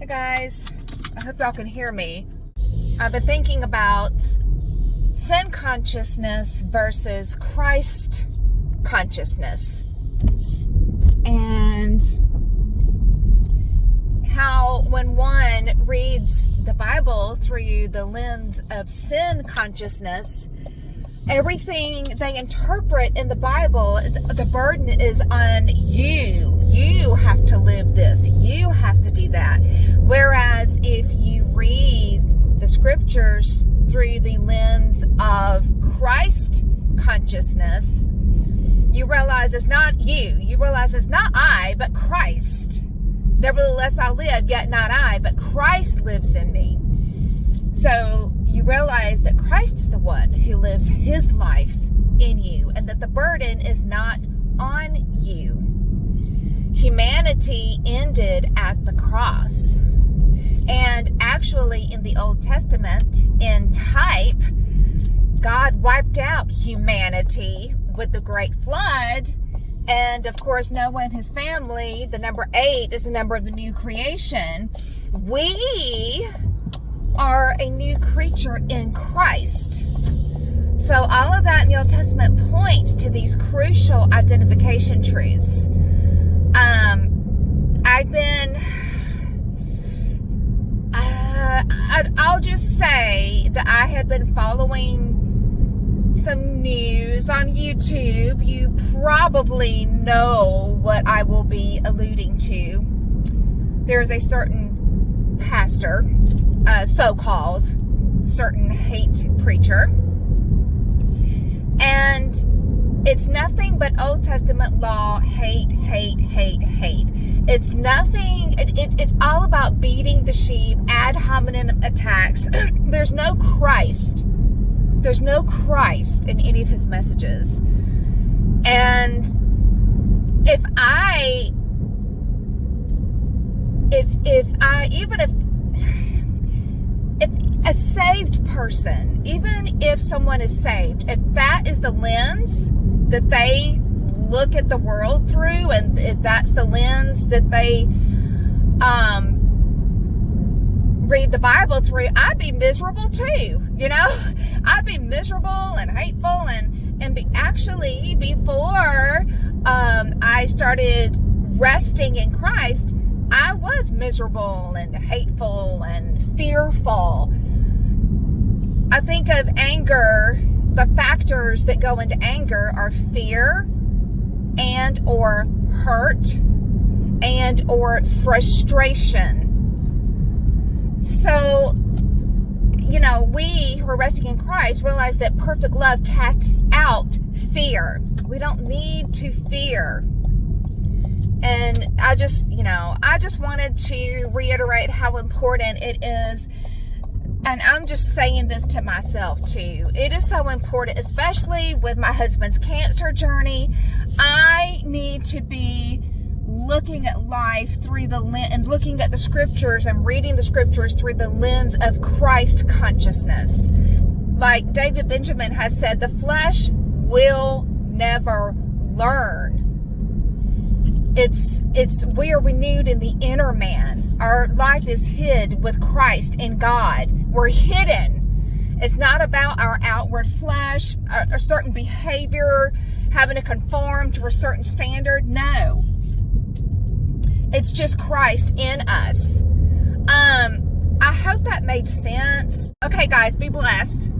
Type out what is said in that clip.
Hey guys, I hope y'all can hear me. I've been thinking about sin consciousness versus Christ consciousness, and how when one reads the Bible through the lens of sin consciousness, everything they interpret in the Bible, the burden is on you. You have to live this. You have to do that. Whereas if you read the scriptures through the lens of Christ consciousness, you realize it's not you. You realize it's not I, but Christ. Nevertheless, I live, yet not I, but Christ lives in me. So you realize that Christ is the one who lives his life in you, and that the burden is not on you. Humanity ended at the cross. And actually in the Old Testament, in type, God wiped out humanity with the great flood. And of course, Noah and his family, the number 8 is the number of the new creation. We are a new creature in Christ. So all of that in the Old Testament points to these crucial identification truths. I'll just say that I have been following some news on YouTube. You probably know what I will be alluding to. There's a certain pastor, so-called certain hate preacher, and it's nothing but Old Testament law, hate. It's nothing, it's all about beating the sheep, ad hominem attacks. There's no Christ. There's no Christ in any of his messages. And if a saved person, even if someone is saved, if that is the lens that they look at the world through, and if that's the lens that they read the Bible through, I'd be miserable too, you know? I'd be miserable and hateful, and actually before I started resting in Christ, I was miserable and hateful and fearful. I think of anger. The factors that go into anger are fear and or hurt and or frustration. So, you know, we who are resting in Christ realize that perfect love casts out fear. We don't need to fear. And I just wanted to reiterate how important it is. And I'm just saying this to myself too. It is so important, especially with my husband's cancer journey. I need to be looking at life through the lens, and looking at the scriptures and reading the scriptures through the lens of Christ consciousness. Like David Benjamin has said, the flesh will never learn. We are renewed in the inner man. Our life is hid with Christ in God. We're hidden. It's not about our outward flesh, a certain behavior, having to conform to a certain standard. No. It's just Christ in us. I hope that made sense. Okay, guys, be blessed.